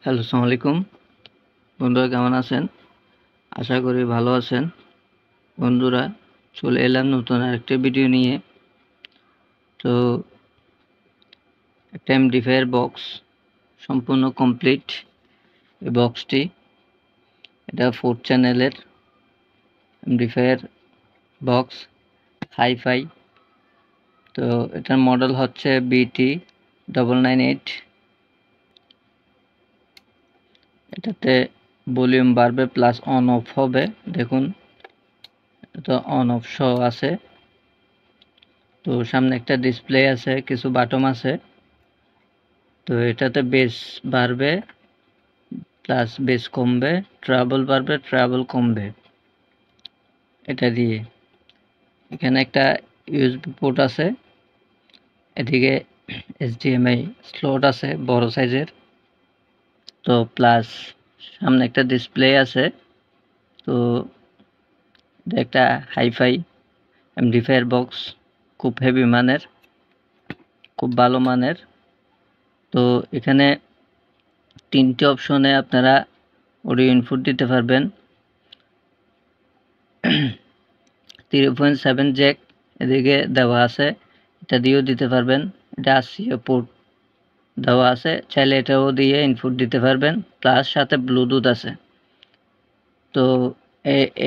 Hello, আসসালামু আলাইকুম। বন্ধুরা কেমন আছেন? আশা করি ভালো আছেন। বন্ধুরা চলে এলাম নতুন আরেকটা ভিডিও নিয়ে। তো একটা এমডিফায়ার বক্স সম্পূর্ণ কমপ্লিট। এই বক্সটি এটা 4 চ্যানেলের এমডিফায়ার বক্স হাই-ফাই। তো এটার মডেল হচ্ছে BT998। এটাতে ভলিউম বাড়বে প্লাস অন অফ হবে। দেখুন এটা অন অফ সহ আছে। তো সামনে একটা ডিসপ্লে আছে, কিছু বাটন আছে। তো এটাতে বেস বাড়বে প্লাস বেস কমবে, ট্রাবল বাড়বে ট্রাবল কমবে এটা দিয়ে। এখানে একটা ইউএসবি পোর্ট আছে, এদিকে এইচডিএমআই স্লট আছে বড় সাইজের। তো প্লাস সামনে একটা ডিসপ্লে আছে। তো এটা একটা হাইফাই এমডিফায়ার বক্স, খুব হেভি মানের, খুব ভালো মানের। তো এখানে তিনটে অপশনে আপনারা অডিও ইনপুট দিতে পারবেন। 3.7 জ্যাক এদিকে দেওয়া আছে, এটা দিয়েও দিতে পারবেন। এটা আসিও পোর্ট দেওয়া আছে, চাইলে এটাও দিয়ে ইনপুট দিতে পারবেন। প্লাস সাথে ব্লুটুথ আছে। তো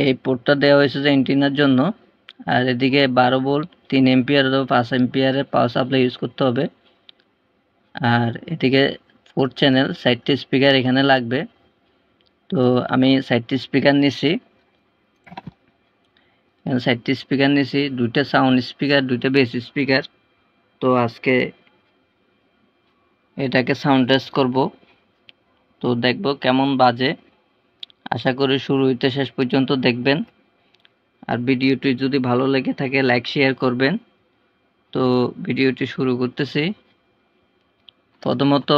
এই পোর্টটা দেওয়া হয়েছে যে এন্টিনার জন্য। আর এদিকে 12 ভোল্ট 3 এম্পিয়ার অথবা 5 এম্পিয়ারের পাওয়ার সাপ্লাই ইউজ করতে হবে। আর এদিকে 4 চ্যানেল 4টি স্পিকার এখানে লাগবে। তো আমি 4টি স্পিকার নিছি, এখানে 4টি স্পিকার নিছি, 2টা সাউন্ড স্পিকার 2টা বেস স্পিকার। তো আজকে এটাকে সাউন্ড টেস্ট করব। তো দেখব কেমন বাজে। আশা করি শুরু হইতে শেষ পর্যন্ত দেখবেন। আর ভিডিওটি যদি ভালো লেগে থাকে লাইক শেয়ার করবেন। তো ভিডিওটি শুরু করতেছি। প্রথমত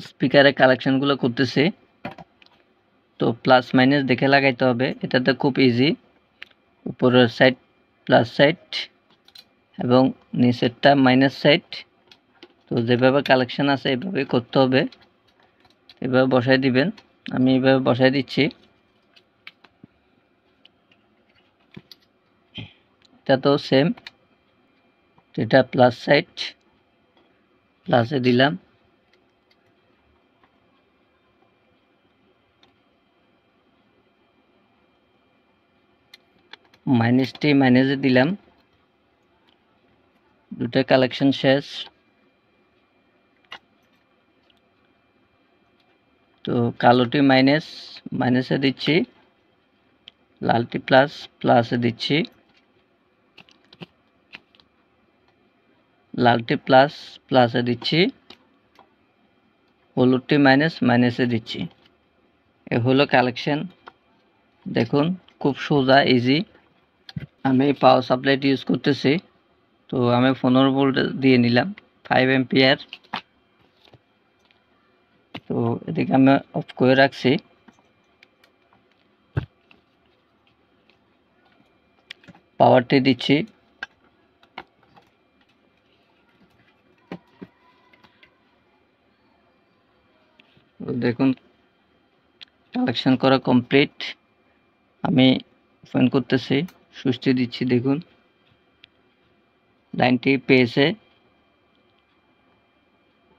স্পিকারের কালেকশনগুলো করতেছি। তো প্লাস মাইনাস দেখে লাগাইতে হবে, এটাতে খুব ইজি। উপরের সাইড প্লাস সাইড এবং নিচেরটা মাইনাস সাইড। তো যেভাবে কালেকশন আছে এভাবেই করতে হবে, এভাবে বসাই দিবেন। আমি এভাবে বসাই দিচ্ছি। এটা তো সেম, এটা প্লাস সাইড, প্লাসে দিলাম। মাইনাসটি মাইনাসে দিলাম। দুটো কালেকশন শেষ। তো কালোটি মাইনাস, মাইনাসে দিচ্ছি। লালটি প্লাস, প্লাসে দিচ্ছি। লালটি প্লাস, প্লাসে দিচ্ছি। হলুদটি মাইনাস, মাইনাসে দিচ্ছি। এ হলো কালেকশন। দেখুন খুব সোজা, ইজি। আমি পাওয়ার সাপ্লাইটি ইউজ করতেছি। তো আমি 15 ভোল্ট দিয়ে নিলাম, 5 এম্পিয়ার। তো এদিকে আমি অফ করে রাখছি। পাওয়ারটি দিচ্ছি। দেখুন কালেকশন করা কমপ্লিট। আমি ফোন করতেছি, সুইচটি দিচ্ছি। দেখুন লাইনটি পেয়েছে।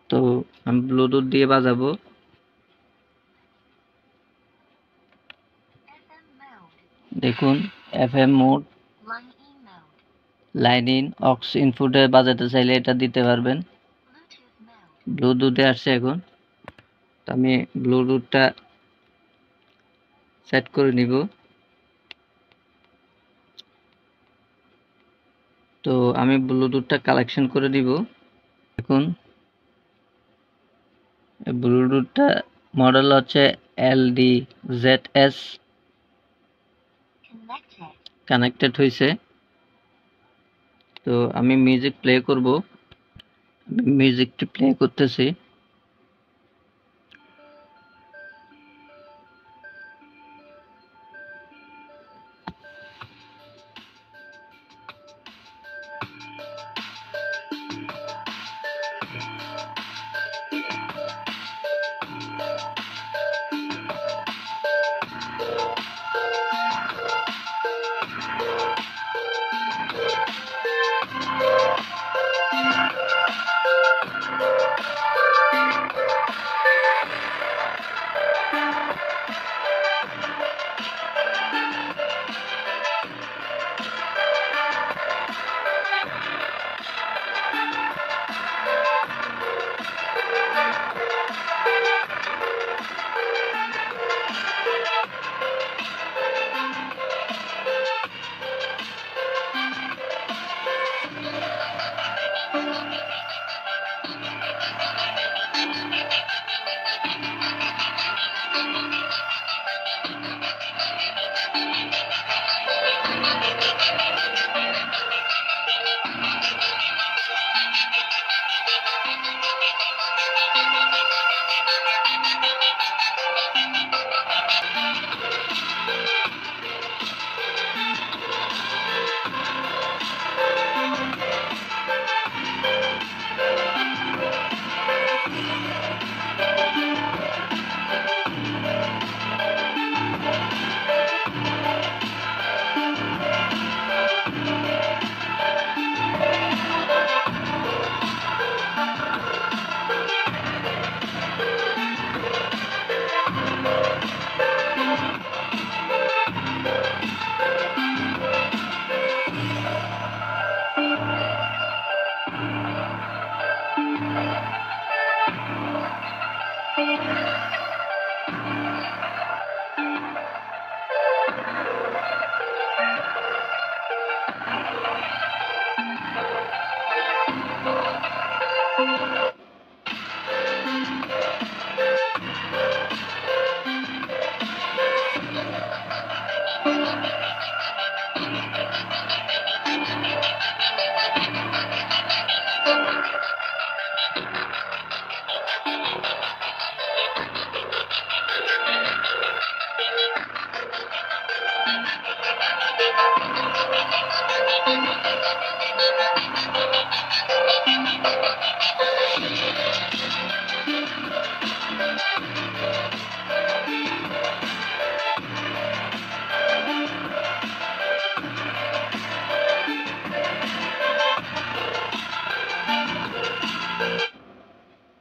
তো আমি ব্লুটুথ দিয়ে বাজাবো। দেখুন FM mode, line in, aux ইনপুটে বাজাতে চাইলে এটা দিতে পারবেন। ব্লুটুথে আসছে এখন। তো আমি ব্লুটুথটা সেট করে নিব। তো আমি ব্লুটুথটা কালেকশন করে দিব। দেখুন ব্লুটুথটা মডেল হচ্ছে LDZS। কানেক্টেড হয়েছে। তো আমি মিউজিক প্লে করব। মিউজিকটি প্লে করতেছি।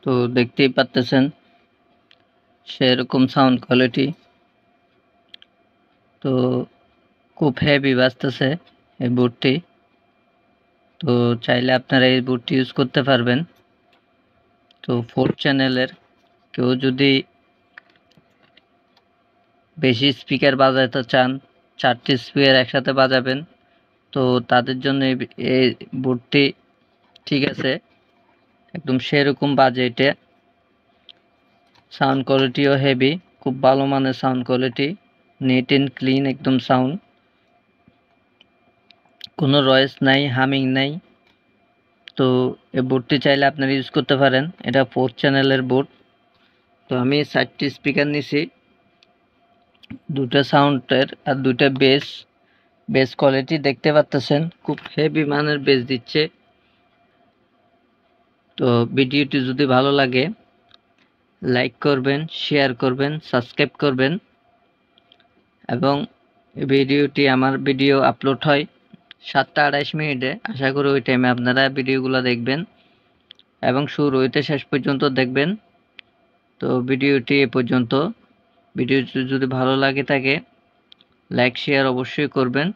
তো দেখতেই পাচ্তেছেন সেরকম সাউন্ড কোয়ালিটি। তো খুব হেভি বাজতেছে এই বোর্ডটি। তো চাইলে আপনারা এই বোর্ডটি ইউজ করতে পারবেন। তো 4 চ্যানেলের কেউ যদি বেশি স্পিকার বাজাতে চান, 4টি স্পিকার একসাথে বাজাবেন, তো তাদের জন্য এই বোর্ডটি ঠিক আছে। একদম সেরকম বাজে এটা। সাউন্ড কোয়ালিটিও হেভি, খুব ভালো মানের sound quality, neat and clean একদম সাউন্ড, কোনো নয়েজ নাই, হামিং নাই। তো এই বোর্ডটি চাইলে আপনারা ইউজ করতে পারেন। এটা 4 চ্যানেলের বোর্ড। তো আমি 4টি স্পিকার নিছি, 2টা সাউন্ডের আর 2টা বেস কোয়ালিটি দেখতে পাচ্তেছেন, খুব হেভি মানের বেস দিচ্ছে। তো ভিডিওটি যদি ভালো লাগে লাইক করবেন, শেয়ার করবেন, সাবস্ক্রাইব করবেন। এবং ভিডিওটি আমার ভিডিও আপলোড হয় 7:28 আশা করি ওই টাইমে আপনারা ভিডিওগুলো দেখবেন এবং শুরু হইতে শেষ পর্যন্ত দেখবেন। তো ভিডিওটি এ পর্যন্ত। ভিডিওটি যদি ভালো লাগে থাকে লাইক শেয়ার অবশ্যই করবেন।